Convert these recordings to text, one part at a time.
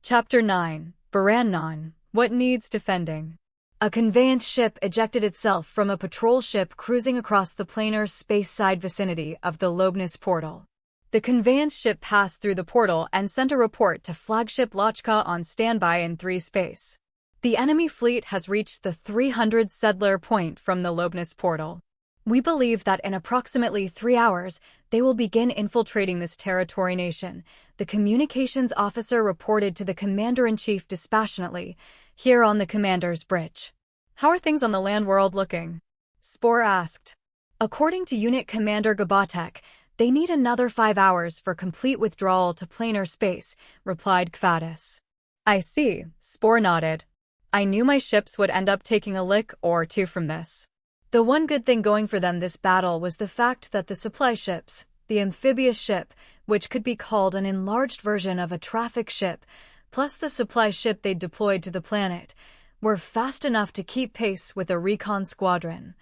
Chapter 9. Barannon. What needs defending? A conveyance ship ejected itself from a patrol ship cruising across the planar space-side vicinity of the Lobnis portal. The conveyance ship passed through the portal and sent a report to flagship Lochka on standby in 3 space. The enemy fleet has reached the 300 settler point from the Lobnis portal. We believe that in approximately 3 hours, they will begin infiltrating this territory nation, the communications officer reported to the commander-in-chief dispassionately, here on the commander's bridge. How are things on the land world looking? Spore asked. According to Unit Commander Gabatek, they need another 5 hours for complete withdrawal to planar space, replied Kvatis. I see, Spore nodded. I knew my ships would end up taking a lick or 2 from this. The one good thing going for them this battle was the fact that the supply ships, the amphibious ship, which could be called an enlarged version of a traffic ship, plus the supply ship they'd deployed to the planet, were fast enough to keep pace with a recon squadron,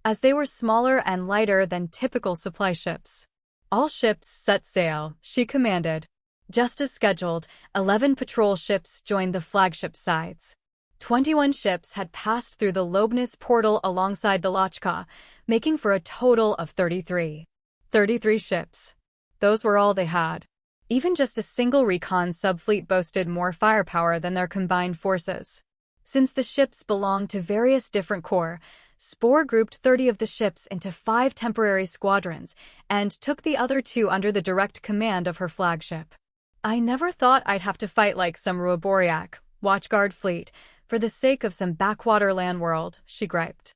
as they were smaller and lighter than typical supply ships. All ships set sail, she commanded. Just as scheduled, 11 patrol ships joined the flagship sides. 21 ships had passed through the Lobnis portal alongside the Lochka, making for a total of 33. 33 ships. Those were all they had. Even just a single recon subfleet boasted more firepower than their combined forces. Since the ships belonged to various different corps, Spore grouped 30 of the ships into 5 temporary squadrons and took the other 2 under the direct command of her flagship. I never thought I'd have to fight like some Ruaboriac, watchguard fleet, for the sake of some backwater land world, she griped.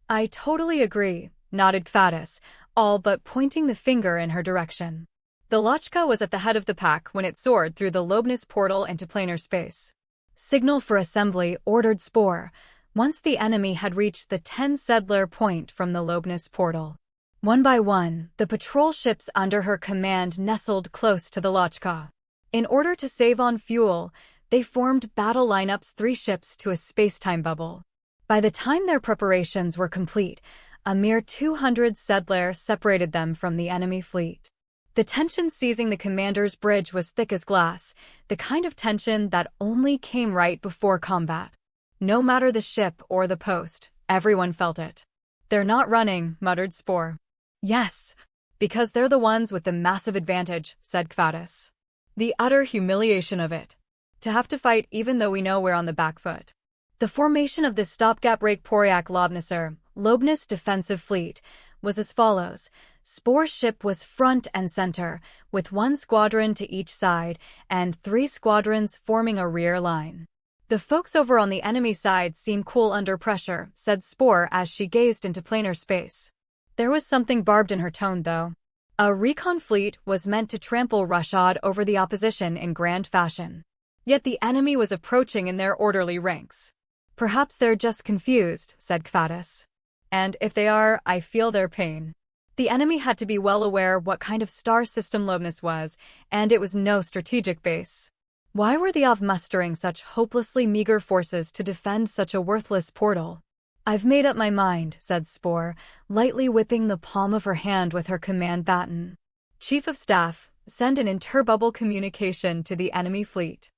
I totally agree, nodded Kvatis, all but pointing the finger in her direction. The Lochka was at the head of the pack when it soared through the Lobnis portal into planar space. Signal for assembly, ordered Spore, once the enemy had reached the 10 settler point from the Lobnis portal. One by one, the patrol ships under her command nestled close to the Lochka. In order to save on fuel, they formed battle lineups 3 ships to a space-time bubble. By the time their preparations were complete, a mere 200 settler separated them from the enemy fleet. The tension seizing the commander's bridge was thick as glass, the kind of tension that only came right before combat. No matter the ship or the post, everyone felt it. They're not running, muttered Spore. Yes, because they're the ones with the massive advantage, said Kvatis. The utter humiliation of it. To have to fight even though we know we're on the back foot. The formation of this stopgap Reykjavik Lobnis defensive fleet was as follows. Spore's ship was front and center, with 1 squadron to each side and 3 squadrons forming a rear line. The folks over on the enemy side seem cool under pressure, said Spore as she gazed into planar space. There was something barbed in her tone, though. A recon fleet was meant to trample roughshod over the opposition in grand fashion. Yet the enemy was approaching in their orderly ranks. Perhaps they're just confused, said Kvatis. And if they are, I feel their pain. The enemy had to be well aware what kind of star system Lobnis was, and it was no strategic base. Why were the Av mustering such hopelessly meager forces to defend such a worthless portal? I've made up my mind, said Spore, lightly whipping the palm of her hand with her command baton. Chief of Staff, send an interbubble communication to the enemy fleet.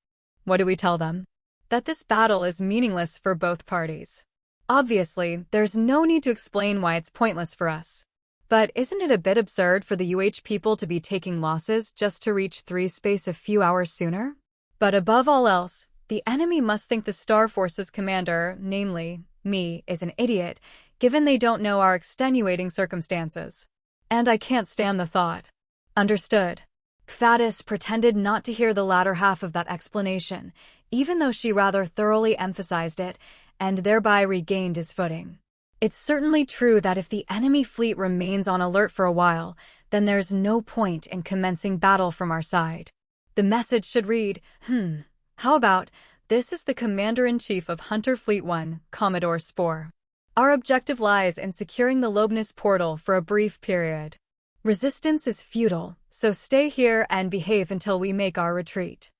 What do we tell them? That this battle is meaningless for both parties. Obviously, there's no need to explain why it's pointless for us. But isn't it a bit absurd for the UH people to be taking losses just to reach 3 space a few hours sooner? But above all else, the enemy must think the Star Forces commander, namely, me, is an idiot, given they don't know our extenuating circumstances. And I can't stand the thought. Understood. Kvatis pretended not to hear the latter half of that explanation, even though she rather thoroughly emphasized it, and thereby regained his footing. It's certainly true that if the enemy fleet remains on alert for a while, then there's no point in commencing battle from our side. The message should read, how about, this is the Commander-in-Chief of Hunter Fleet 1, Commodore Spore. Our objective lies in securing the Lobnis portal for a brief period. Resistance is futile, so stay here and behave until we make our retreat.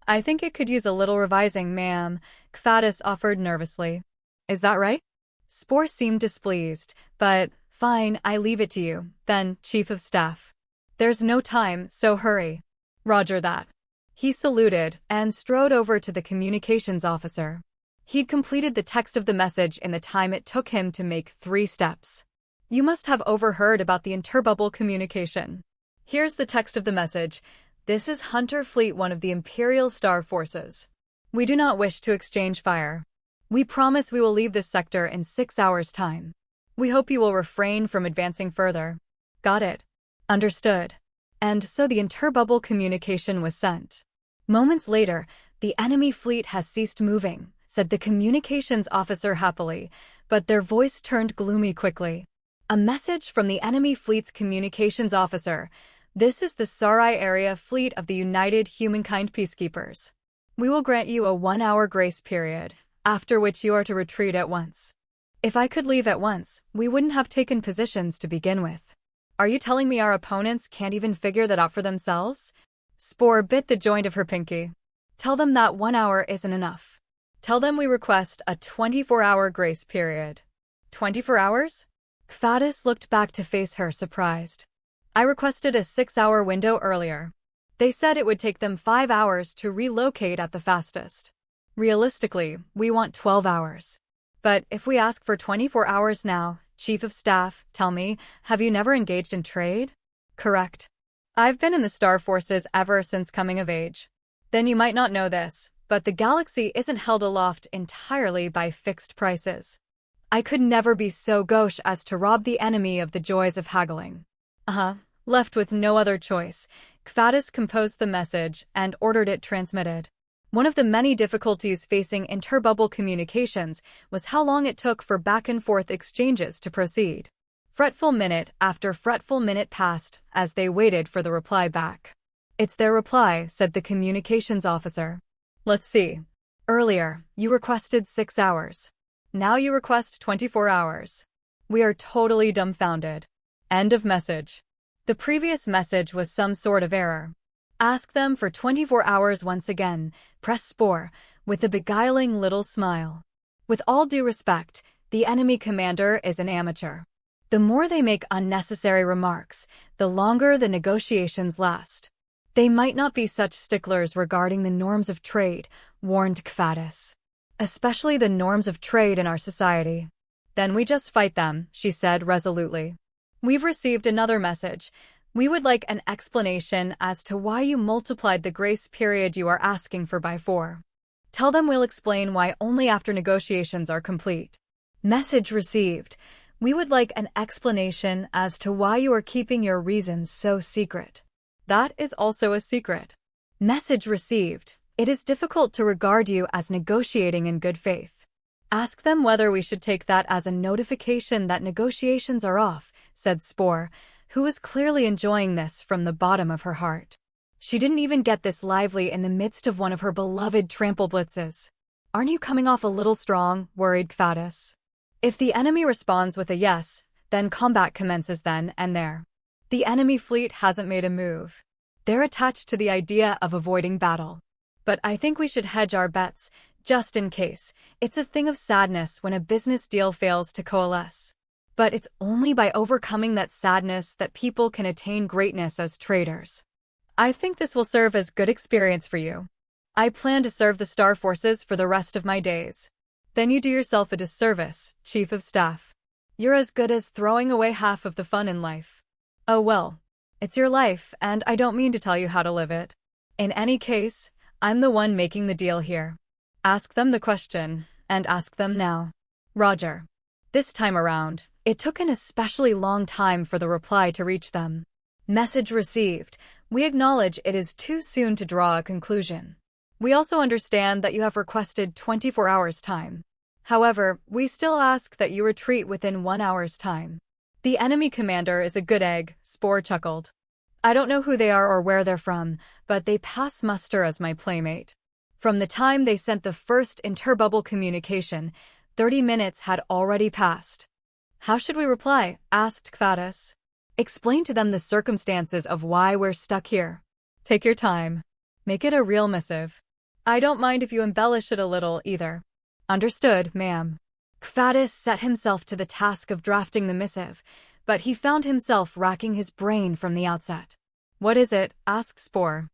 I think it could use a little revising, ma'am, Kvatis offered nervously. Is that right? Spore seemed displeased, but, fine, I leave it to you, then, Chief of Staff. There's no time, so hurry. Roger that. He saluted and strode over to the communications officer. He'd completed the text of the message in the time it took him to make 3 steps. You must have overheard about the interbubble communication. Here's the text of the message. This is Hunter Fleet 1 of the Imperial Star Forces. We do not wish to exchange fire. We promise we will leave this sector in 6 hours' time. We hope you will refrain from advancing further. Got it. Understood. And so the interbubble communication was sent. Moments later, the enemy fleet has ceased moving, said the communications officer happily, but their voice turned gloomy quickly. A message from the enemy fleet's communications officer. This is the Sarai Area Fleet of the United Humankind Peacekeepers. We will grant you a 1-hour grace period, after which you are to retreat at once. If I could leave at once, we wouldn't have taken positions to begin with. Are you telling me our opponents can't even figure that out for themselves? Spore bit the joint of her pinky. Tell them that 1 hour isn't enough. Tell them we request a 24-hour grace period. 24 hours? Kvatis looked back to face her, surprised. I requested a 6-hour window earlier. They said it would take them 5 hours to relocate at the fastest. Realistically, we want 12 hours. But if we ask for 24 hours now, Chief of Staff, tell me, have you never engaged in trade? Correct. I've been in the Star Forces ever since coming of age. Then you might not know this, but the galaxy isn't held aloft entirely by fixed prices. I could never be so gauche as to rob the enemy of the joys of haggling. Left with no other choice, Kvatis composed the message and ordered it transmitted. One of the many difficulties facing interbubble communications was how long it took for back-and-forth exchanges to proceed. Fretful minute after fretful minute passed as they waited for the reply back. It's their reply, said the communications officer. Let's see. Earlier, you requested 6 hours. Now you request 24 hours. We are totally dumbfounded. End of message. The previous message was some sort of error. Ask them for 24 hours once again, press Spore, with a beguiling little smile. With all due respect, the enemy commander is an amateur. The more they make unnecessary remarks, the longer the negotiations last. They might not be such sticklers regarding the norms of trade, warned Kvatis. Especially the norms of trade in our society. Then we just fight them, she said resolutely. We've received another message. We would like an explanation as to why you multiplied the grace period you are asking for by 4. Tell them we'll explain why only after negotiations are complete. Message received. We would like an explanation as to why you are keeping your reasons so secret. That is also a secret. Message received. It is difficult to regard you as negotiating in good faith. Ask them whether we should take that as a notification that negotiations are off, said Spore, who was clearly enjoying this from the bottom of her heart. She didn't even get this lively in the midst of one of her beloved trample blitzes. Aren't you coming off a little strong, worried Kvatis? If the enemy responds with a yes, then combat commences then and there. The enemy fleet hasn't made a move. They're attached to the idea of avoiding battle. But I think we should hedge our bets, just in case. It's a thing of sadness when a business deal fails to coalesce. But it's only by overcoming that sadness that people can attain greatness as traders. I think this will serve as good experience for you. I plan to serve the Star Forces for the rest of my days. Then you do yourself a disservice, Chief of Staff. You're as good as throwing away half of the fun in life. Oh well, it's your life, and I don't mean to tell you how to live it. In any case, I'm the one making the deal here. Ask them the question, and ask them now. Roger. This time around, it took an especially long time for the reply to reach them. Message received. We acknowledge it is too soon to draw a conclusion. We also understand that you have requested 24 hours time. However, we still ask that you retreat within 1 hour's time. The enemy commander is a good egg, Spore chuckled. I don't know who they are or where they're from, but they pass muster as my playmate. From the time they sent the first interbubble communication, 30 minutes had already passed. How should we reply? Asked Kvatis. Explain to them the circumstances of why we're stuck here. Take your time. Make it a real missive. I don't mind if you embellish it a little, either. Understood, ma'am. Kvatis set himself to the task of drafting the missive, but he found himself racking his brain from the outset. What is it? Asked Spore.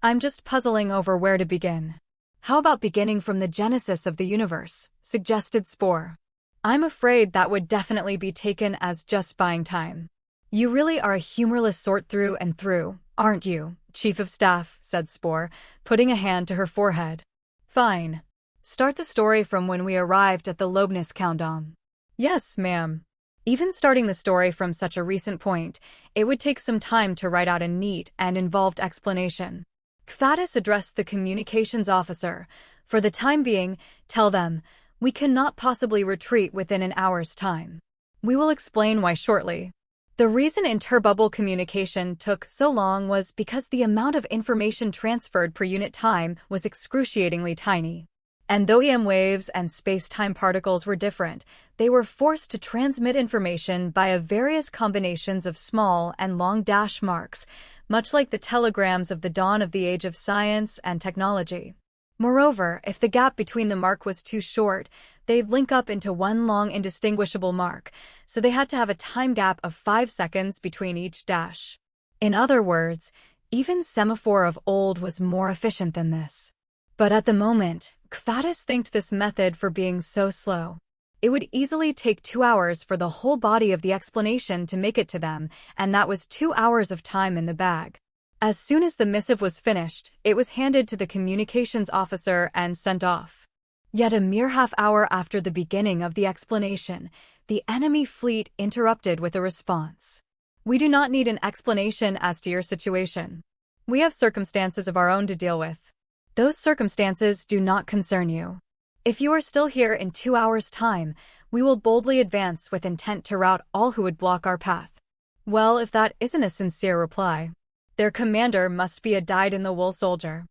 I'm just puzzling over where to begin. How about beginning from the genesis of the universe, suggested Spore. I'm afraid that would definitely be taken as just buying time. You really are a humorless sort through and through, aren't you, Chief of Staff, said Spore, putting a hand to her forehead. Fine. Start the story from when we arrived at the Lobness countdown. Yes, ma'am. Even starting the story from such a recent point, it would take some time to write out a neat and involved explanation. Kvatis addressed the communications officer. For the time being, tell them, we cannot possibly retreat within an hour's time. We will explain why shortly. The reason interbubble communication took so long was because the amount of information transferred per unit time was excruciatingly tiny. And though EM waves and space-time particles were different, they were forced to transmit information via various combinations of small and long dash marks, much like the telegrams of the dawn of the age of science and technology. Moreover, if the gap between the mark was too short, they'd link up into one long indistinguishable mark, so they had to have a time gap of 5 seconds between each dash. In other words, even semaphore of old was more efficient than this. But at the moment, Kvatis thanked this method for being so slow. It would easily take 2 hours for the whole body of the explanation to make it to them, and that was 2 hours of time in the bag. As soon as the missive was finished, it was handed to the communications officer and sent off. Yet a mere half-hour after the beginning of the explanation, the enemy fleet interrupted with a response. We do not need an explanation as to your situation. We have circumstances of our own to deal with. Those circumstances do not concern you. If you are still here in 2 hours' time, we will boldly advance with intent to rout all who would block our path. Well, if that isn't a sincere reply. Their commander must be a dyed-in-the-wool soldier.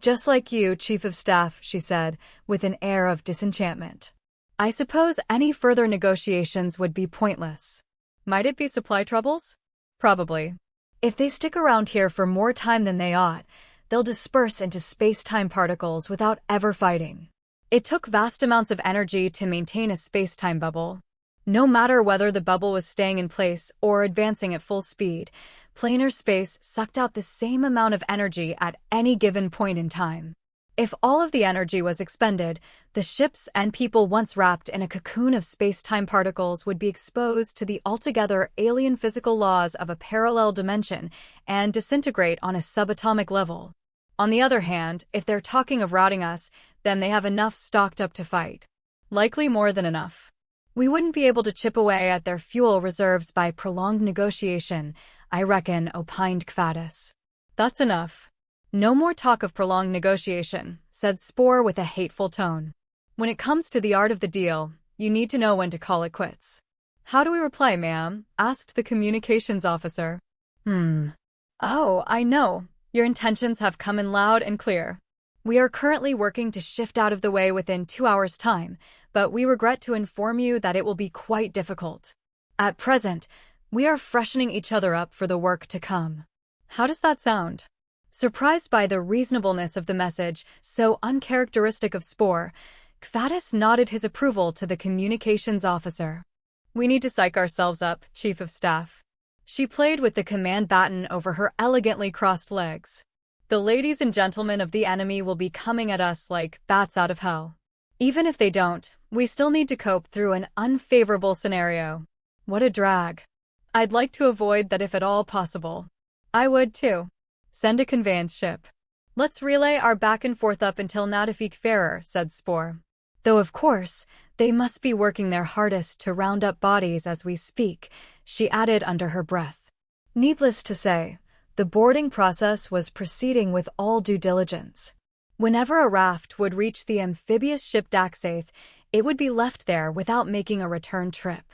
Just like you, Chief of Staff, she said, with an air of disenchantment. I suppose any further negotiations would be pointless. Might it be supply troubles? Probably. If they stick around here for more time than they ought, they'll disperse into space-time particles without ever fighting. It took vast amounts of energy to maintain a space-time bubble. No matter whether the bubble was staying in place or advancing at full speed, planar space sucked out the same amount of energy at any given point in time. If all of the energy was expended, the ships and people once wrapped in a cocoon of space-time particles would be exposed to the altogether alien physical laws of a parallel dimension and disintegrate on a subatomic level. On the other hand, if they're talking of routing us, then they have enough stocked up to fight. Likely more than enough. We wouldn't be able to chip away at their fuel reserves by prolonged negotiation, I reckon, opined Kvatis. That's enough. No more talk of prolonged negotiation, said Spore with a hateful tone. When it comes to the art of the deal, you need to know when to call it quits. How do we reply, ma'am? Asked the communications officer. Oh, I know. Your intentions have come in loud and clear. We are currently working to shift out of the way within 2 hours' time, but we regret to inform you that it will be quite difficult. At present, we are freshening each other up for the work to come. How does that sound? Surprised by the reasonableness of the message, so uncharacteristic of Spore, Kvatis nodded his approval to the communications officer. We need to psych ourselves up, Chief of Staff. She played with the command baton over her elegantly crossed legs. The ladies and gentlemen of the enemy will be coming at us like bats out of hell. Even if they don't, we still need to cope through an unfavorable scenario. What a drag. I'd like to avoid that if at all possible. I would too. Send a conveyance ship. Let's relay our back and forth up until Nadafik Ferrer, said Spore. Though of course, they must be working their hardest to round up bodies as we speak, she added under her breath. Needless to say, the boarding process was proceeding with all due diligence. Whenever a raft would reach the amphibious ship Daxaith, it would be left there without making a return trip.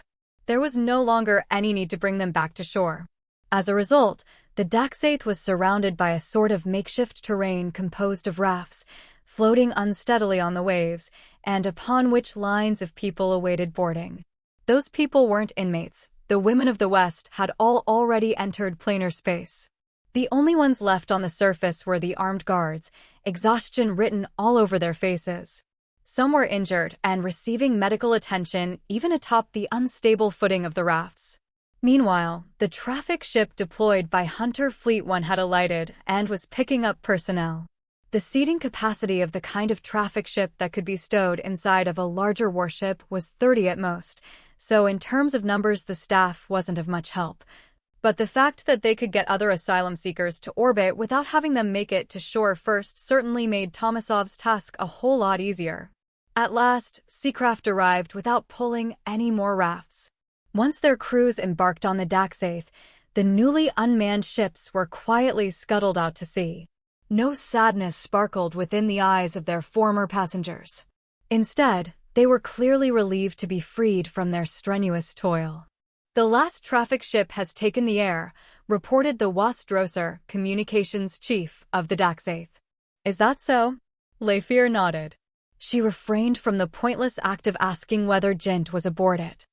There was no longer any need to bring them back to shore. As a result, the Daxaith was surrounded by a sort of makeshift terrain composed of rafts, floating unsteadily on the waves, and upon which lines of people awaited boarding. Those people weren't inmates. The women of the West had all already entered planar space. The only ones left on the surface were the armed guards, exhaustion written all over their faces. Some were injured and receiving medical attention even atop the unstable footing of the rafts. Meanwhile, the traffic ship deployed by Hunter Fleet 1 had alighted and was picking up personnel. The seating capacity of the kind of traffic ship that could be stowed inside of a larger warship was 30 at most, so in terms of numbers the staff wasn't of much help. But the fact that they could get other asylum seekers to orbit without having them make it to shore first certainly made Tomasov's task a whole lot easier. At last, Seacraft arrived without pulling any more rafts. Once their crews embarked on the Daxaith, the newly unmanned ships were quietly scuttled out to sea. No sadness sparkled within the eyes of their former passengers. Instead, they were clearly relieved to be freed from their strenuous toil. The last traffic ship has taken the air, reported the Wasdrosser, communications chief of the Daxaith. Is that so? Leifir nodded. She refrained from the pointless act of asking whether Jint was aboard it.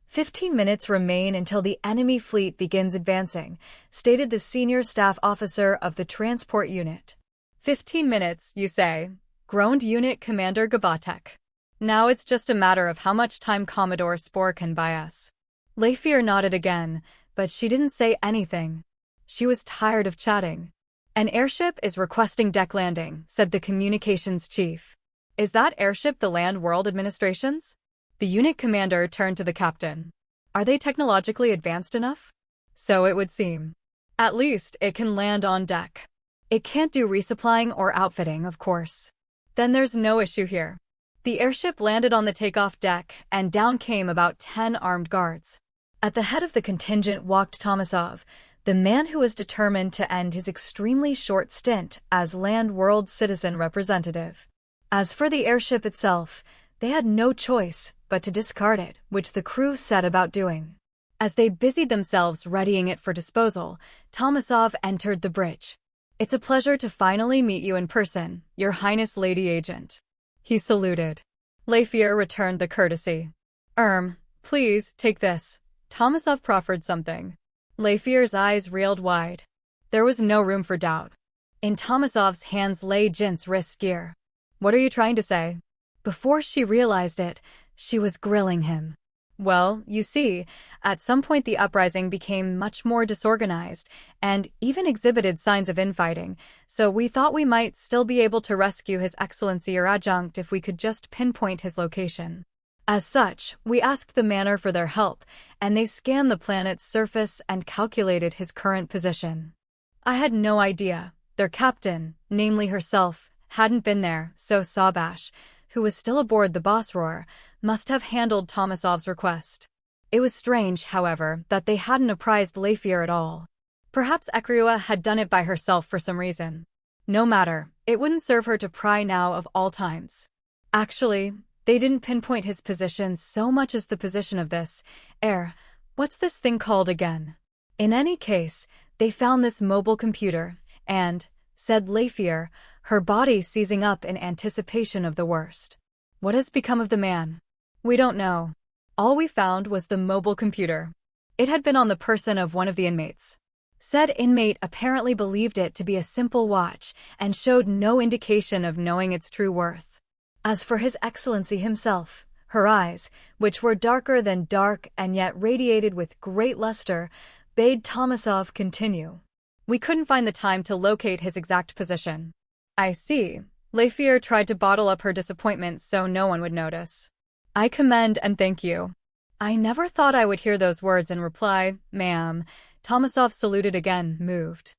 15 minutes remain until the enemy fleet begins advancing, stated the senior staff officer of the transport unit. 15 minutes, you say, groaned Unit Commander Gabatek. Now it's just a matter of how much time Commodore Spore can buy us. Leifir nodded again, but she didn't say anything. She was tired of chatting. An airship is requesting deck landing, said the communications chief. Is that airship the Land World Administration's? The unit commander turned to the captain. Are they technologically advanced enough? So it would seem. At least it can land on deck. It can't do resupplying or outfitting, of course. Then there's no issue here. The airship landed on the takeoff deck, and down came about 10 armed guards. At the head of the contingent walked Tomasov, the man who was determined to end his extremely short stint as Land World citizen representative. As for the airship itself, they had no choice but to discard it, which the crew set about doing. As they busied themselves readying it for disposal, Tomasov entered the bridge. It's a pleasure to finally meet you in person, Your Highness Lady Agent. He saluted. Leifir returned the courtesy. Please, take this. Tomasov proffered something. Leifir's eyes reeled wide. There was no room for doubt. In Tomasov's hands lay Jint's wrist gear. What are you trying to say? Before she realized it, she was grilling him. Well, you see, at some point the uprising became much more disorganized, and even exhibited signs of infighting, so we thought we might still be able to rescue His Excellency your adjunct if we could just pinpoint his location. As such, we asked the Manor for their help, and they scanned the planet's surface and calculated his current position. I had no idea. Their captain, namely herself, hadn't been there, so Sabash, who was still aboard the Bossroar, must have handled Tomasov's request. It was strange, however, that they hadn't apprised Leifir at all. Perhaps Ekrua had done it by herself for some reason. No matter, it wouldn't serve her to pry now of all times. Actually, they didn't pinpoint his position so much as the position of this what's this thing called again? In any case, they found this mobile computer, and, said Leifir, her body seizing up in anticipation of the worst. What has become of the man? We don't know. All we found was the mobile computer. It had been on the person of one of the inmates. Said inmate apparently believed it to be a simple watch and showed no indication of knowing its true worth. As for His Excellency himself, her eyes, which were darker than dark and yet radiated with great luster, bade Tomasov continue. We couldn't find the time to locate his exact position. I see. Leifir tried to bottle up her disappointment so no one would notice. I commend and thank you. I never thought I would hear those words in reply, ma'am. Tomasov saluted again, moved.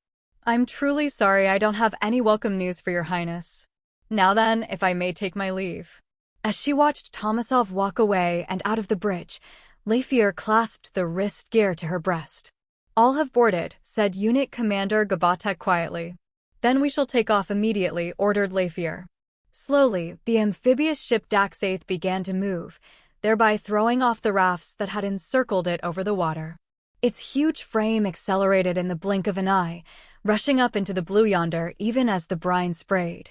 I'm truly sorry I don't have any welcome news for Your Highness. Now then, if I may take my leave. As she watched Tomasov walk away and out of the bridge, Leifir clasped the wrist gear to her breast. All have boarded, said Unit Commander Gabatek quietly. Then we shall take off immediately, ordered Leifir. Slowly, the amphibious ship Daxaith began to move, thereby throwing off the rafts that had encircled it over the water. Its huge frame accelerated in the blink of an eye, rushing up into the blue yonder even as the brine sprayed.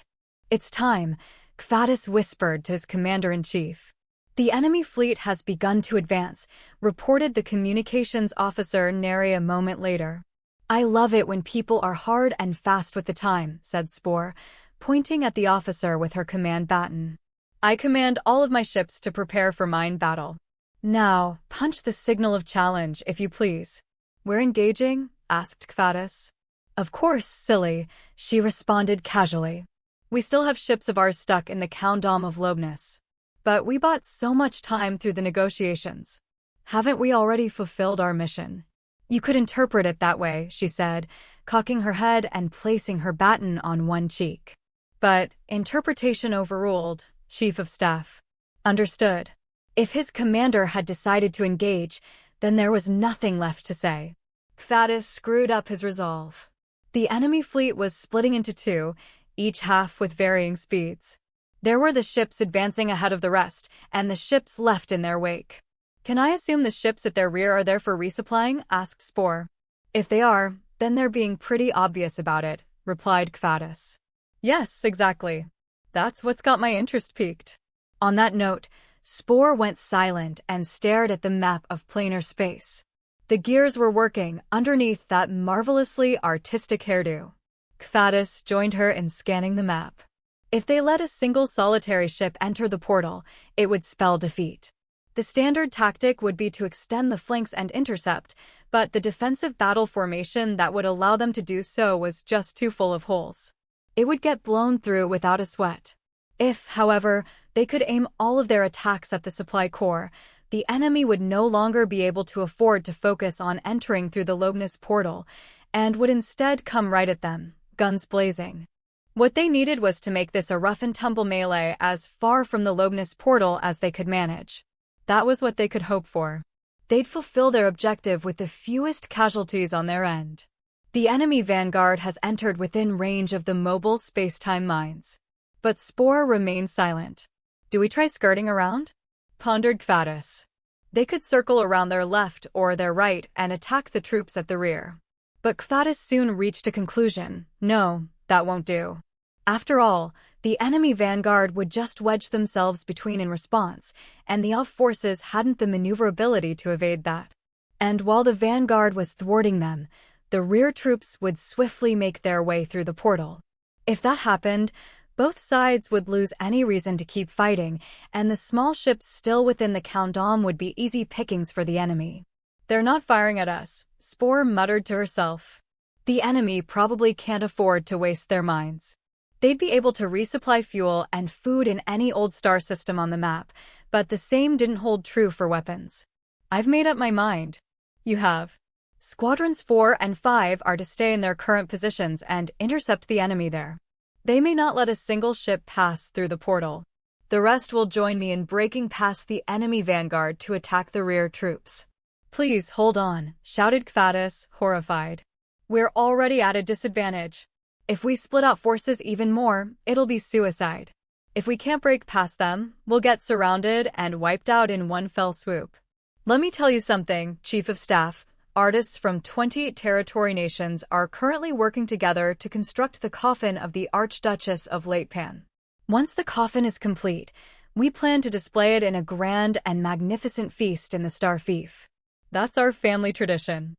It's time, Kvatis whispered to his commander-in-chief. The enemy fleet has begun to advance, reported the communications officer Neri a moment later. I love it when people are hard and fast with the time, said Spore, pointing at the officer with her command baton. I command all of my ships to prepare for mine battle. Now, punch the signal of challenge, if you please. "We're engaging?" asked Kvatis. "Of course, silly," she responded casually. "We still have ships of ours stuck in the Kingdom of Lobness. But we bought so much time through the negotiations. Haven't we already fulfilled our mission?" "You could interpret it that way," she said, cocking her head and placing her baton on one cheek. "But interpretation overruled, Chief of Staff." "Understood." If his commander had decided to engage, then there was nothing left to say. Kvatis screwed up his resolve. The enemy fleet was splitting into two, each half with varying speeds. There were the ships advancing ahead of the rest, and the ships left in their wake. "Can I assume the ships at their rear are there for resupplying?" asked Spore. "If they are, then they're being pretty obvious about it," replied Kvatis. "Yes, exactly. That's what's got my interest piqued." On that note, Spore went silent and stared at the map of planar space. The gears were working underneath that marvelously artistic hairdo. Kvatis joined her in scanning the map. If they let a single solitary ship enter the portal, it would spell defeat. The standard tactic would be to extend the flanks and intercept, but the defensive battle formation that would allow them to do so was just too full of holes. It would get blown through without a sweat. If, however, they could aim all of their attacks at the supply core, the enemy would no longer be able to afford to focus on entering through the Lobness portal, and would instead come right at them, guns blazing. What they needed was to make this a rough-and-tumble melee as far from the Lobness portal as they could manage. That was what they could hope for. They'd fulfill their objective with the fewest casualties on their end. The enemy vanguard has entered within range of the mobile space-time mines. But Spore remained silent. "Do we try skirting around?" pondered Kvatis. They could circle around their left or their right and attack the troops at the rear. But Kvatis soon reached a conclusion. No, that won't do. After all, the enemy vanguard would just wedge themselves between in response, and the AV forces hadn't the maneuverability to evade that. And while the vanguard was thwarting them, the rear troops would swiftly make their way through the portal. If that happened, both sides would lose any reason to keep fighting, and the small ships still within the Kingdom would be easy pickings for the enemy. "They're not firing at us," Spore muttered to herself. "The enemy probably can't afford to waste their mines." They'd be able to resupply fuel and food in any old star system on the map, but the same didn't hold true for weapons. "I've made up my mind." "You have?" "Squadrons 4 and 5 are to stay in their current positions and intercept the enemy there. They may not let a single ship pass through the portal. The rest will join me in breaking past the enemy vanguard to attack the rear troops." "Please hold on," shouted Kvatis, horrified. "We're already at a disadvantage. If we split out forces even more, it'll be suicide. If we can't break past them, we'll get surrounded and wiped out in one fell swoop. Let me tell you something, Chief of Staff. Artists from 20 territory nations are currently working together to construct the coffin of the Archduchess of Latepan. Once the coffin is complete, we plan to display it in a grand and magnificent feast in the Star Fief. That's our family tradition."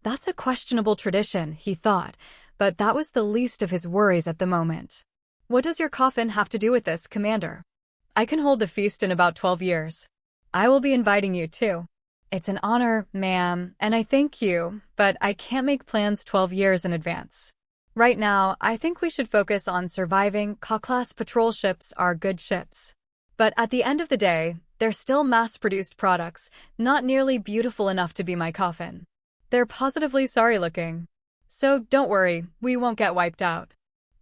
That's a questionable tradition, he thought, but that was the least of his worries at the moment. "What does your coffin have to do with this, Commander?" "I can hold the feast in about 12 years. I will be inviting you, too." "It's an honor, ma'am, and I thank you, but I can't make plans 12 years in advance. Right now, I think we should focus on surviving. Ka-class patrol ships are good ships. But at the end of the day, they're still mass-produced products, not nearly beautiful enough to be my coffin. They're positively sorry-looking. So don't worry, we won't get wiped out.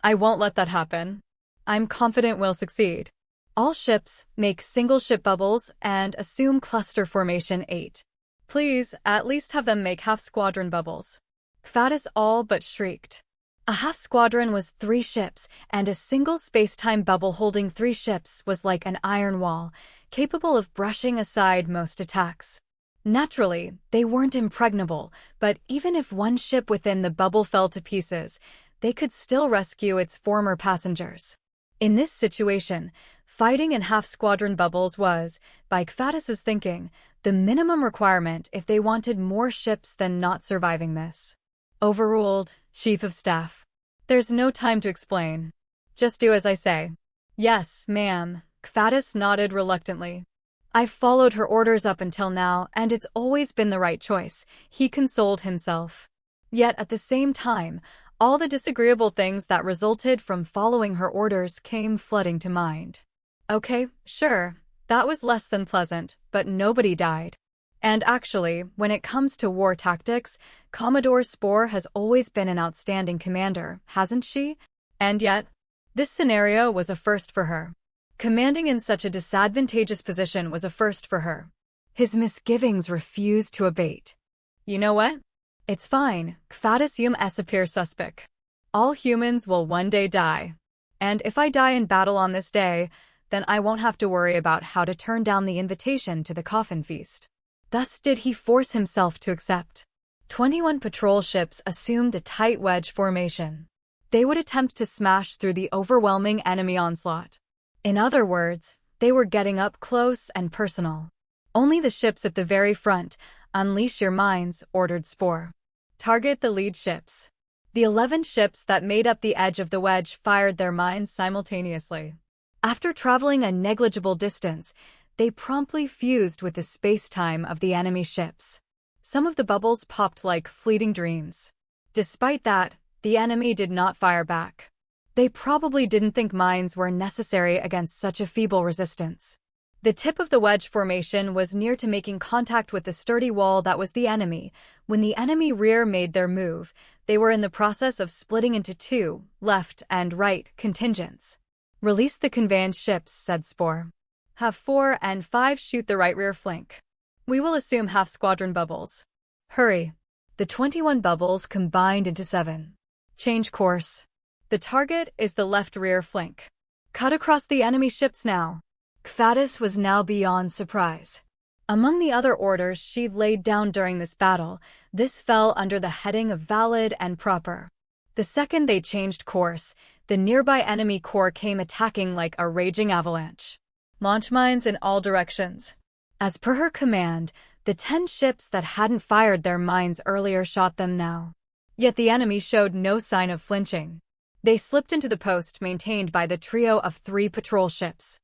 I won't let that happen. I'm confident we'll succeed. All ships make single ship bubbles and assume cluster formation 8. Please, at least have them make half-squadron bubbles." Kvatis all but shrieked. A half-squadron was 3 ships, and a single space-time bubble holding 3 ships was like an iron wall, capable of brushing aside most attacks. Naturally, they weren't impregnable, but even if one ship within the bubble fell to pieces, they could still rescue its former passengers. In this situation, fighting in half-squadron bubbles was, by Kvatis's thinking, the minimum requirement if they wanted more ships than not surviving this. "Overruled, Chief of Staff. There's no time to explain. Just do as I say." "Yes, ma'am," Kvatis nodded reluctantly. I've followed her orders up until now, and it's always been the right choice, he consoled himself. Yet at the same time, all the disagreeable things that resulted from following her orders came flooding to mind. Okay, sure, that was less than pleasant, but nobody died. And actually, when it comes to war tactics, Commodore Spore has always been an outstanding commander, hasn't she? And yet, this scenario was a first for her. Commanding in such a disadvantageous position was a first for her. His misgivings refused to abate. You know what? It's fine, Kvadisium appear suspic. All humans will one day die. And if I die in battle on this day, then I won't have to worry about how to turn down the invitation to the coffin feast. Thus did he force himself to accept. 21 patrol ships assumed a tight wedge formation. They would attempt to smash through the overwhelming enemy onslaught. In other words, they were getting up close and personal. Only the ships at the very front, unleash your minds, ordered Spore. Target the lead ships. The 11 ships that made up the edge of the wedge fired their mines simultaneously. After traveling a negligible distance, they promptly fused with the space-time of the enemy ships. Some of the bubbles popped like fleeting dreams. Despite that, the enemy did not fire back. They probably didn't think mines were necessary against such a feeble resistance. The tip of the wedge formation was near to making contact with the sturdy wall that was the enemy. When the enemy rear made their move, they were in the process of splitting into two, left and right, contingents. Release the conveyance ships, said Spore. Have 4 and 5 shoot the right rear flank. We will assume half squadron bubbles. Hurry. The 21 bubbles combined into 7. Change course. The target is the left rear flank. Cut across the enemy ships now. Kvadis was now beyond surprise. Among the other orders she'd laid down during this battle, this fell under the heading of valid and proper. The second they changed course, the nearby enemy corps came attacking like a raging avalanche. Launch mines in all directions. As per her command, the 10 ships that hadn't fired their mines earlier shot them now. Yet the enemy showed no sign of flinching. They slipped into the post maintained by the trio of 3 patrol ships.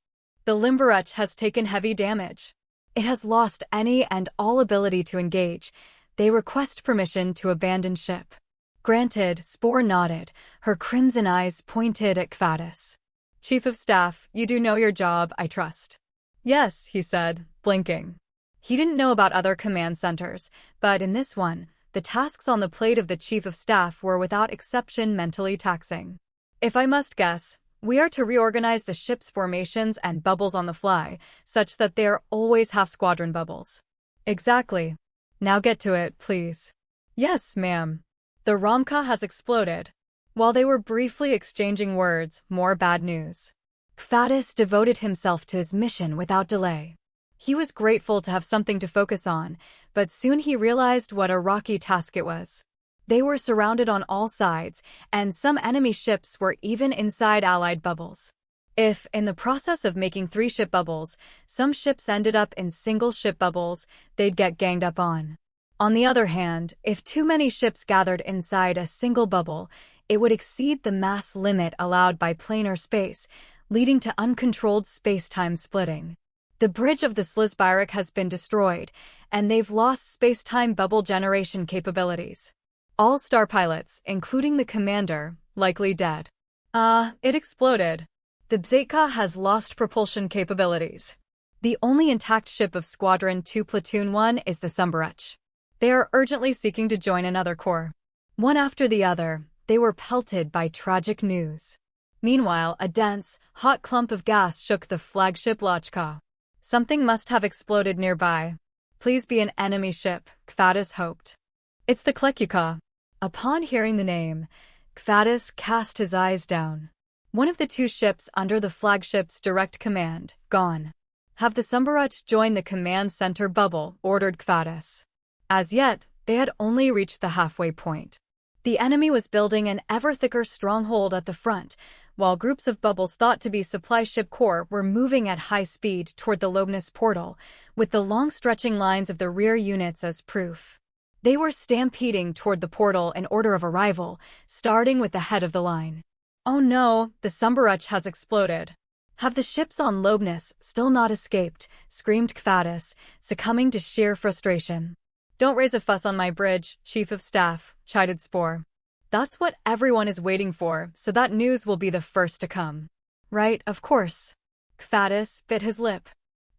The Limberuch has taken heavy damage. It has lost any and all ability to engage. They request permission to abandon ship. Granted, Spore nodded, her crimson eyes pointed at Kvadis. Chief of Staff, you do know your job, I trust. Yes, he said, blinking. He didn't know about other command centers, but in this one, the tasks on the plate of the Chief of Staff were without exception mentally taxing. If I must guess, we are to reorganize the ship's formations and bubbles on the fly, such that they are always half-squadron bubbles. Exactly. Now get to it, please. Yes, ma'am. The Romka has exploded. While they were briefly exchanging words, more bad news. Kvadis devoted himself to his mission without delay. He was grateful to have something to focus on, but soon he realized what a rocky task it was. They were surrounded on all sides, and some enemy ships were even inside Allied bubbles. If, in the process of making 3 ship bubbles, some ships ended up in single ship bubbles, they'd get ganged up on. On the other hand, if too many ships gathered inside a single bubble, it would exceed the mass limit allowed by planar space, leading to uncontrolled space-time splitting. The bridge of the Slizbyrek has been destroyed, and they've lost space-time bubble generation capabilities. All star pilots, including the commander, likely dead. It exploded. The Bzetka has lost propulsion capabilities. The only intact ship of Squadron 2 Platoon 1 is the Sumberuch. They are urgently seeking to join another corps. One after the other, they were pelted by tragic news. Meanwhile, a dense, hot clump of gas shook the flagship Lachka. Something must have exploded nearby. Please be an enemy ship, Kvadis hoped. It's the Klekuka. Upon hearing the name, Kvadis cast his eyes down. One of the 2 ships under the flagship's direct command, gone. Have the Sumberuch join the command center bubble, ordered Kvadis. As yet, they had only reached the halfway point. The enemy was building an ever thicker stronghold at the front, while groups of bubbles thought to be supply ship corps were moving at high speed toward the Lobnis portal, with the long stretching lines of the rear units as proof. They were stampeding toward the portal in order of arrival, starting with the head of the line. Oh no, the Sumberuch has exploded. Have the ships on Lobnus still not escaped? Screamed Kvatis, succumbing to sheer frustration. Don't raise a fuss on my bridge, Chief of Staff, chided Spore. That's what everyone is waiting for, so that news will be the first to come. Right, of course. Kvatis bit his lip.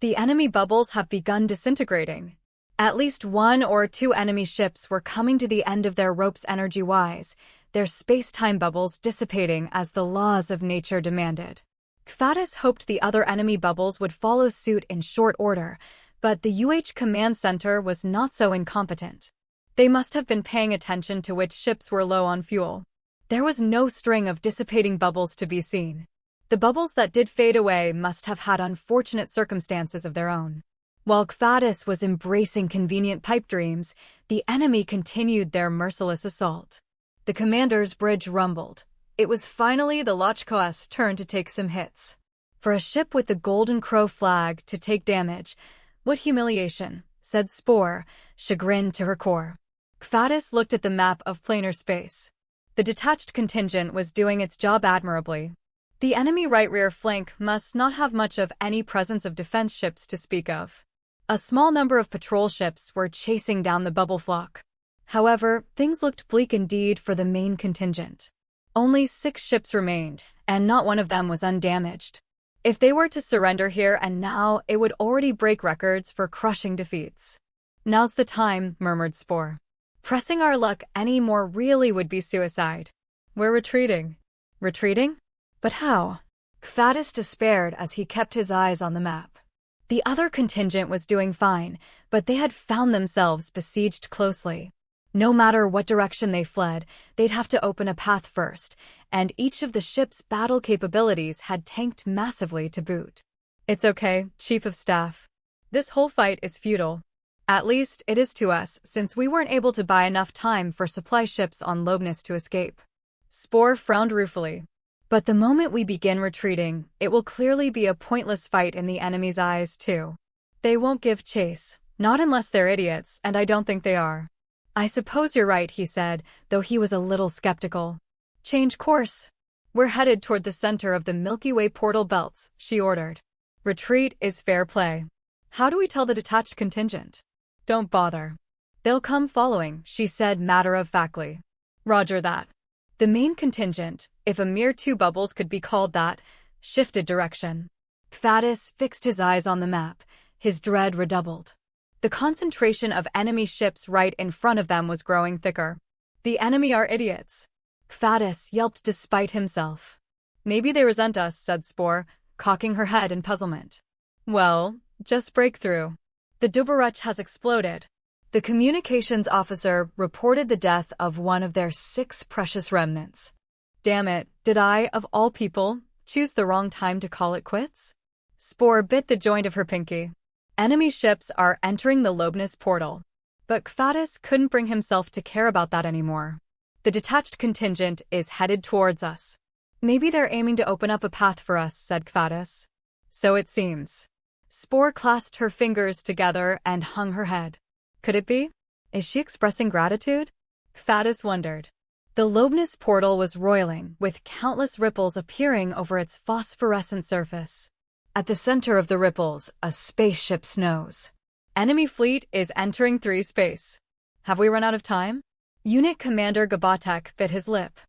The enemy bubbles have begun disintegrating. At least 1 or 2 enemy ships were coming to the end of their ropes energy-wise, their space-time bubbles dissipating as the laws of nature demanded. Kvatis hoped the other enemy bubbles would follow suit in short order, but the UH Command Center was not so incompetent. They must have been paying attention to which ships were low on fuel. There was no string of dissipating bubbles to be seen. The bubbles that did fade away must have had unfortunate circumstances of their own. While Kvatis was embracing convenient pipe dreams, the enemy continued their merciless assault. The commander's bridge rumbled. It was finally the Lochkoa's turn to take some hits. For a ship with the Golden Crow flag to take damage, what humiliation, said Spore, chagrined to her core. Kvatis looked at the map of planar space. The detached contingent was doing its job admirably. The enemy right rear flank must not have much of any presence of defense ships to speak of. A small number of patrol ships were chasing down the bubble flock. However, things looked bleak indeed for the main contingent. Only 6 ships remained, and not one of them was undamaged. If they were to surrender here and now, it would already break records for crushing defeats. Now's the time, murmured Spore. Pressing our luck any more really would be suicide. We're retreating. Retreating? But how? Kvatis despaired as he kept his eyes on the map. The other contingent was doing fine, but they had found themselves besieged closely. No matter what direction they fled, they'd have to open a path first, and each of the ship's battle capabilities had tanked massively to boot. It's okay, Chief of Staff. This whole fight is futile. At least it is to us, since we weren't able to buy enough time for supply ships on Lobnus to escape. Spore frowned ruefully. But the moment we begin retreating, it will clearly be a pointless fight in the enemy's eyes, too. They won't give chase, not unless they're idiots, and I don't think they are. I suppose you're right, he said, though he was a little skeptical. Change course. We're headed toward the center of the Milky Way portal belts, she ordered. Retreat is fair play. How do we tell the detached contingent? Don't bother. They'll come following, she said matter-of-factly. Roger that. The main contingent, if a mere 2 bubbles could be called that, shifted direction. Kvatis fixed his eyes on the map, his dread redoubled. The concentration of enemy ships right in front of them was growing thicker. The enemy are idiots. Kvatis yelped despite himself. Maybe they resent us, said Spore, cocking her head in puzzlement. Well, just break through. The Dubaruch has exploded. The communications officer reported the death of one of their 6 precious remnants. Damn it, did I, of all people, choose the wrong time to call it quits? Spore bit the joint of her pinky. Enemy ships are entering the Lobnus portal. But Kvatis couldn't bring himself to care about that anymore. The detached contingent is headed towards us. Maybe they're aiming to open up a path for us, said Kvatis. So it seems. Spore clasped her fingers together and hung her head. Could it be? Is she expressing gratitude? Kvatis wondered. The Lobnus portal was roiling, with countless ripples appearing over its phosphorescent surface. At the center of the ripples, a spaceship snows. Enemy fleet is entering 3 space. Have we run out of time? Unit Commander Gabatek bit his lip.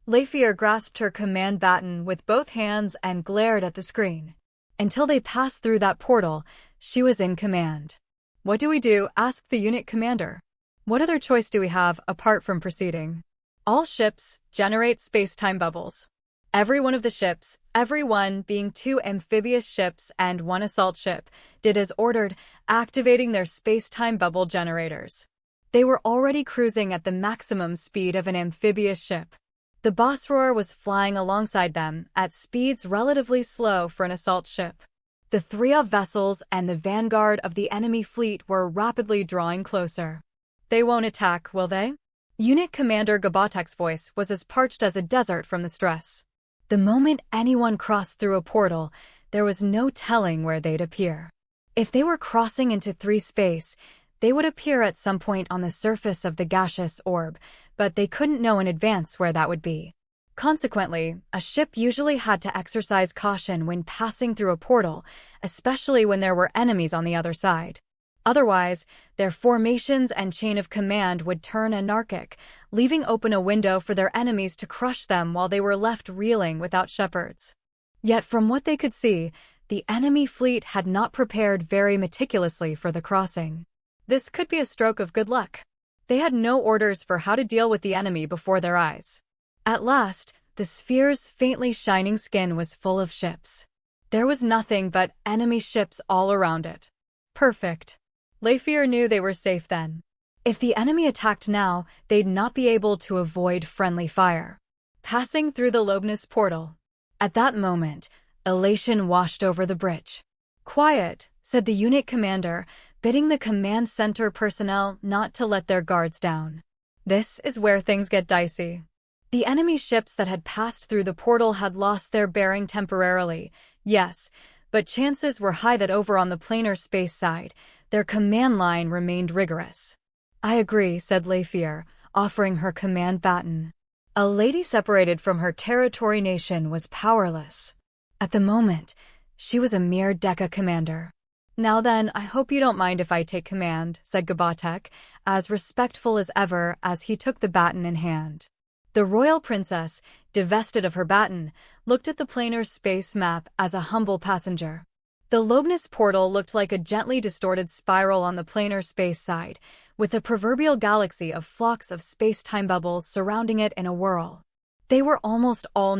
Lafier grasped her command baton with both hands and glared at the screen. Until they passed through that portal, she was in command. What do we do? Asked the unit commander. What other choice do we have apart from proceeding? All ships generate space-time bubbles. Every one of the ships, every one being 2 amphibious ships and 1 assault ship, did as ordered, activating their space-time bubble generators. They were already cruising at the maximum speed of an amphibious ship. The Bosroar was flying alongside them at speeds relatively slow for an assault ship. The Thria vessels and the vanguard of the enemy fleet were rapidly drawing closer. They won't attack, will they? Unit Commander Gabatek's voice was as parched as a desert from the stress. The moment anyone crossed through a portal, there was no telling where they'd appear. If they were crossing into 3 space, they would appear at some point on the surface of the gaseous orb, but they couldn't know in advance where that would be. Consequently, a ship usually had to exercise caution when passing through a portal, especially when there were enemies on the other side. Otherwise, their formations and chain of command would turn anarchic, leaving open a window for their enemies to crush them while they were left reeling without shepherds. Yet from what they could see, the enemy fleet had not prepared very meticulously for the crossing. This could be a stroke of good luck. They had no orders for how to deal with the enemy before their eyes. At last, the sphere's faintly shining skin was full of ships. There was nothing but enemy ships all around it. Perfect. Leifir knew they were safe then. If the enemy attacked now, they'd not be able to avoid friendly fire. Passing through the Lobnus portal. At that moment, elation washed over the bridge. "Quiet," said the unit commander, bidding the command center personnel not to let their guards down. This is where things get dicey. The enemy ships that had passed through the portal had lost their bearing temporarily, yes, but chances were high that over on the planar space side, their command line remained rigorous. "I agree," said Leifir, offering her command baton. A lady separated from her territory nation was powerless. At the moment, she was a mere Deca commander. "Now then, I hope you don't mind if I take command," said Gabatek, as respectful as ever as he took the baton in hand. The royal princess, divested of her baton, looked at the planar space map as a humble passenger. The Lobnus portal looked like a gently distorted spiral on the planar space side, with a proverbial galaxy of flocks of space-time bubbles surrounding it in a whirl. They were almost all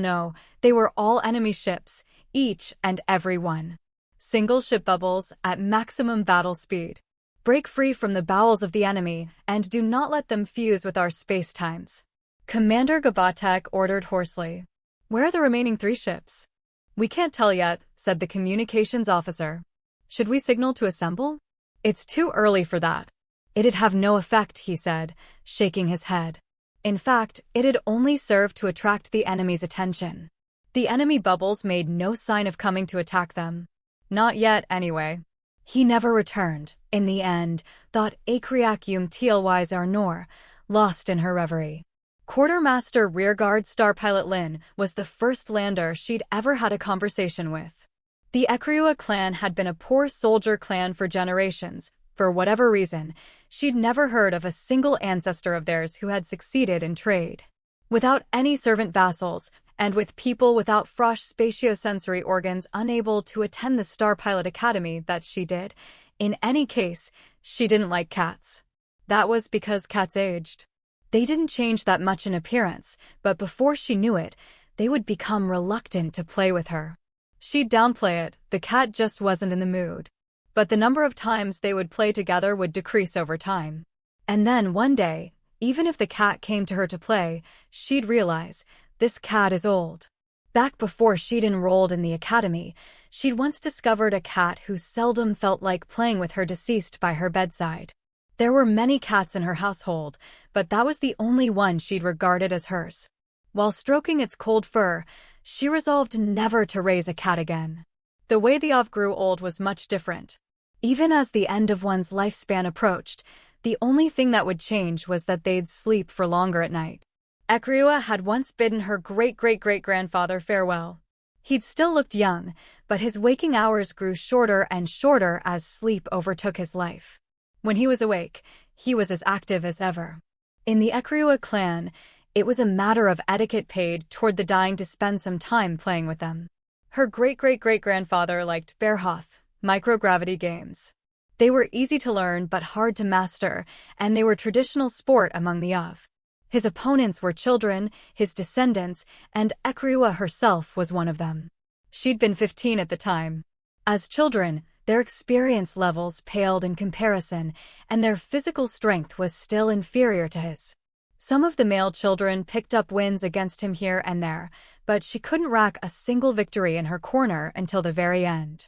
they were all enemy ships, each and every one. Single ship bubbles at maximum battle speed. Break free from the bowels of the enemy, and do not let them fuse with our space-times. Commander Gabatek ordered hoarsely. "Where are the remaining 3 ships?" "We can't tell yet," said the communications officer. "Should we signal to assemble?" "It's too early for that." "It'd have no effect," he said, shaking his head. In fact, it'd only serve to attract the enemy's attention. The enemy bubbles made no sign of coming to attack them. Not yet, anyway. He never returned, in the end, thought Acriacum Tealwise Arnor, lost in her reverie. Quartermaster Rearguard Starpilot Lin was the first lander she'd ever had a conversation with. The Ecriua clan had been a poor soldier clan for generations. For whatever reason, she'd never heard of a single ancestor of theirs who had succeeded in trade. Without any servant vassals, and with people without Frosh spatiosensory organs unable to attend the Starpilot Academy that she did, in any case, she didn't like cats. That was because cats aged. They didn't change that much in appearance, but before she knew it, they would become reluctant to play with her. She'd downplay it, the cat just wasn't in the mood. But the number of times they would play together would decrease over time. And then one day, even if the cat came to her to play, she'd realize, this cat is old. Back before she'd enrolled in the academy, she'd once discovered a cat who seldom felt like playing with her deceased by her bedside. There were many cats in her household, but that was the only one she'd regarded as hers. While stroking its cold fur, she resolved never to raise a cat again. The way the Ov grew old was much different. Even as the end of one's lifespan approached, the only thing that would change was that they'd sleep for longer at night. Ecriua had once bidden her great-great-great-grandfather farewell. He'd still looked young, but his waking hours grew shorter and shorter as sleep overtook his life. When he was awake, he was as active as ever. In the Ecriua clan, it was a matter of etiquette paid toward the dying to spend some time playing with them. Her great-great-great-grandfather liked Bearhoth, microgravity games. They were easy to learn but hard to master, and they were traditional sport among the Ov. His opponents were children, his descendants, and Ecriua herself was one of them. She'd been 15 at the time. As children, their experience levels paled in comparison, and their physical strength was still inferior to his. Some of the male children picked up wins against him here and there, but she couldn't rack a single victory in her corner until the very end.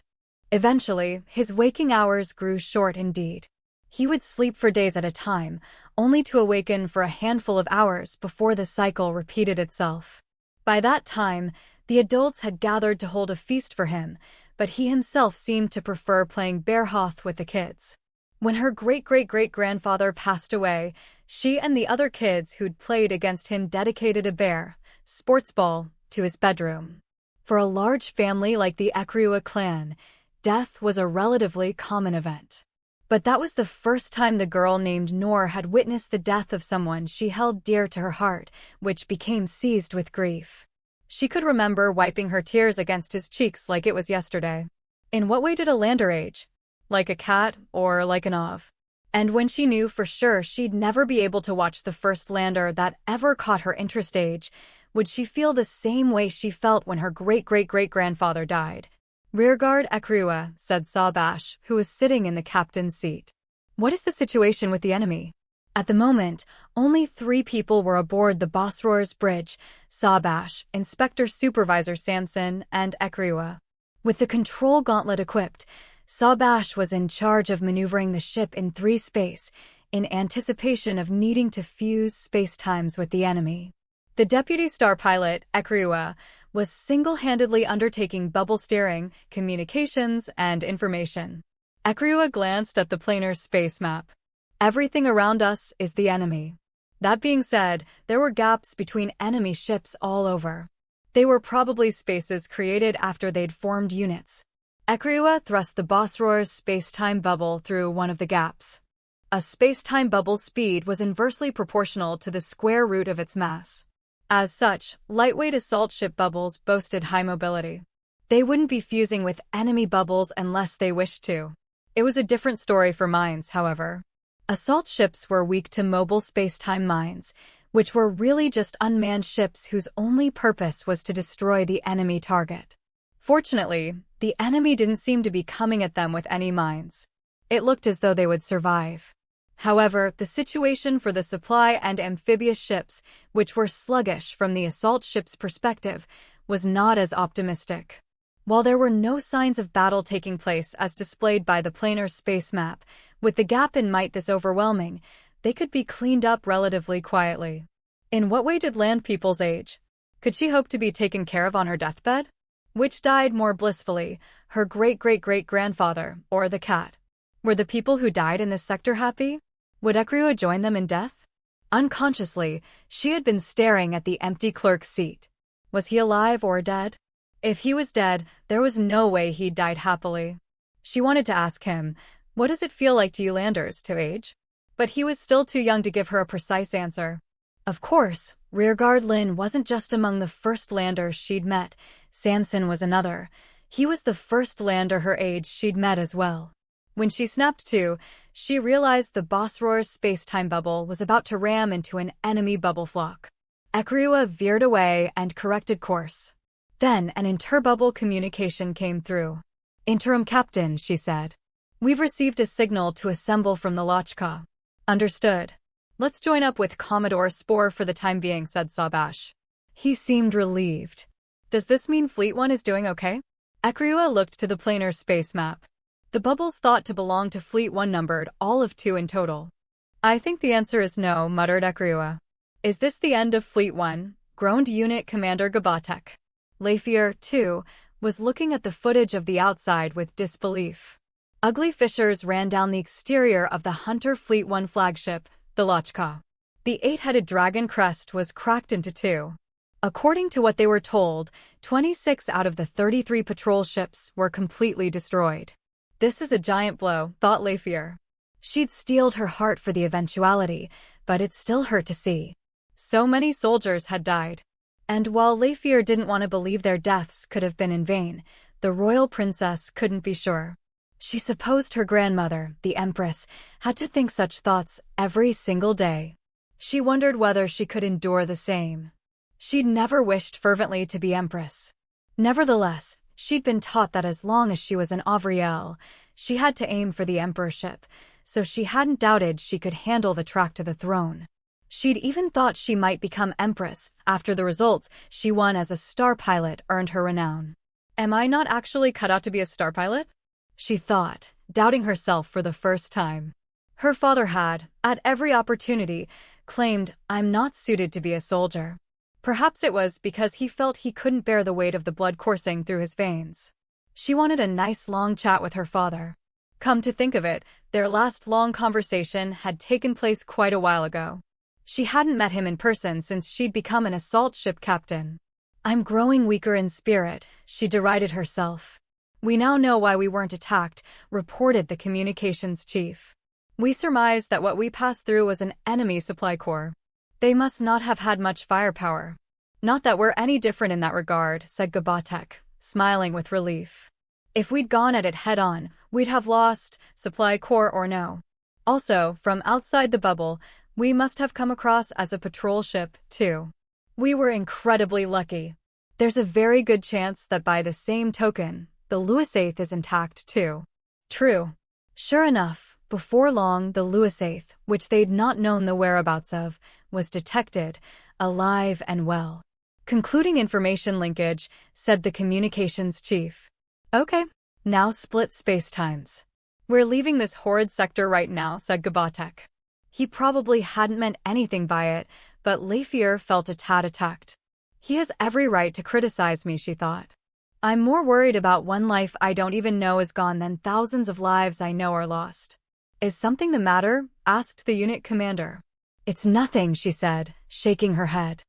Eventually, his waking hours grew short indeed. He would sleep for days at a time, only to awaken for a handful of hours before the cycle repeated itself. By that time, the adults had gathered to hold a feast for him, but he himself seemed to prefer playing Bearhoth with the kids. When her great-great-great-grandfather passed away, she and the other kids who'd played against him dedicated a bear, sports ball, to his bedroom. For a large family like the Ekriwa clan, death was a relatively common event. But that was the first time the girl named Noor had witnessed the death of someone she held dear to her heart, which became seized with grief. She could remember wiping her tears against his cheeks like it was yesterday. In what way did a lander age? Like a cat or like an ov? And when she knew for sure she'd never be able to watch the first lander that ever caught her interest age, would she feel the same way she felt when her great-great-great-grandfather died? "Rearguard Ekriwa," said Sabash, who was sitting in the captain's seat. "What is the situation with the enemy?" At the moment, only 3 people were aboard the Bosroar's bridge: Sabash, Inspector Supervisor Samson, and Ekriwa. With the control gauntlet equipped, Sabash was in charge of maneuvering the ship in 3 space, in anticipation of needing to fuse spacetimes with the enemy. The deputy star pilot, Ekriwa, was single-handedly undertaking bubble steering, communications, and information. Ekriwa glanced at the planar's space map. "Everything around us is the enemy." That being said, there were gaps between enemy ships all over. They were probably spaces created after they'd formed units. Ekriwa thrust the Bosroar's space-time bubble through one of the gaps. A space-time bubble's speed was inversely proportional to the square root of its mass. As such, lightweight assault ship bubbles boasted high mobility. They wouldn't be fusing with enemy bubbles unless they wished to. It was a different story for mines, however. Assault ships were weak to mobile space-time mines, which were really just unmanned ships whose only purpose was to destroy the enemy target. Fortunately, the enemy didn't seem to be coming at them with any mines. It looked as though they would survive. However, the situation for the supply and amphibious ships, which were sluggish from the assault ship's perspective, was not as optimistic. While there were no signs of battle taking place as displayed by the planar space map, with the gap in might this overwhelming, they could be cleaned up relatively quietly. In what way did land peoples age? Could she hope to be taken care of on her deathbed? Which died more blissfully, her great-great-great-grandfather or the cat? Were the people who died in this sector happy? Would Ekriwa join them in death? Unconsciously, she had been staring at the empty clerk's seat. Was he alive or dead? If he was dead, there was no way he'd died happily. She wanted to ask him, "What does it feel like to you landers to age?" But he was still too young to give her a precise answer. Of course, Rearguard Lin wasn't just among the first landers she'd met. Samson was another. He was the first lander her age she'd met as well. When she snapped to, she realized the Bosroar's space-time bubble was about to ram into an enemy bubble flock. Ekriwa veered away and corrected course. Then an interbubble communication came through. "Interim Captain," she said. "We've received a signal to assemble from the Lochka." "Understood. Let's join up with Commodore Spore for the time being," said Sabash. He seemed relieved. "Does this mean Fleet 1 is doing okay?" Ekriwa looked to the planar space map. The bubbles thought to belong to Fleet 1 numbered all of 2 in total. "I think the answer is no," muttered Ekriwa. "Is this the end of Fleet 1? groaned Unit Commander Gabatek. Lafier, too, was looking at the footage of the outside with disbelief. Ugly fissures ran down the exterior of the Hunter Fleet 1 flagship, the Lochka. The 8-headed dragon Crest was cracked into 2. According to what they were told, 26 out of the 33 patrol ships were completely destroyed. "This is a giant blow," thought Lafier. She'd steeled her heart for the eventuality, but it still hurt to see. So many soldiers had died. And while Lafier didn't want to believe their deaths could have been in vain, the royal princess couldn't be sure. She supposed her grandmother, the Empress, had to think such thoughts every single day. She wondered whether she could endure the same. She'd never wished fervently to be Empress. Nevertheless, she'd been taught that as long as she was an Avriel, she had to aim for the emperorship, so she hadn't doubted she could handle the track to the throne. She'd even thought she might become Empress after the results she won as a star pilot earned her renown. "Am I not actually cut out to be a star pilot?" she thought, doubting herself for the first time. Her father had, at every opportunity, claimed, "I'm not suited to be a soldier." Perhaps it was because he felt he couldn't bear the weight of the blood coursing through his veins. She wanted a nice long chat with her father. Come to think of it, their last long conversation had taken place quite a while ago. She hadn't met him in person since she'd become an assault ship captain. I'm growing weaker in spirit, she derided herself. We now know why we weren't attacked, reported the communications chief. We surmised that what we passed through was an enemy supply corps. They must not have had much firepower. Not that we're any different in that regard, said Gabatek, smiling with relief. If we'd gone at it head-on, we'd have lost, supply corps or no. Also, from outside the bubble, we must have come across as a patrol ship, too. We were incredibly lucky. There's a very good chance that by the same token, the Louis-8 is intact, too. True. Sure enough, before long the Louis-8, which they'd not known the whereabouts of, was detected, alive and well. Concluding information linkage, said the communications chief. Okay, now split spacetimes. We're leaving this horrid sector right now, said Gabatek. He probably hadn't meant anything by it, but Lafier felt a tad attacked. He has every right to criticize me, she thought. I'm more worried about one life I don't even know is gone than thousands of lives I know are lost. Is something the matter? Asked the unit commander. It's nothing, she said, shaking her head.